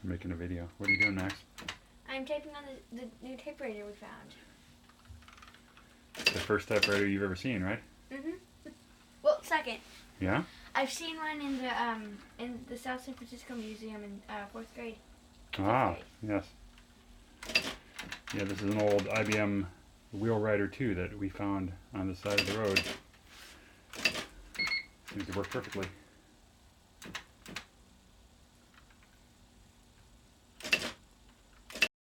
I'm making a video. What are you doing, Max? I'm typing on the new typewriter we found. The first typewriter you've ever seen, right? Well, second. Yeah? I've seen one in the South San Francisco Museum in 4th grade. Ah, yes. Yeah, this is an old IBM Wheelwriter 2 that we found on the side of the road. Seems to work perfectly.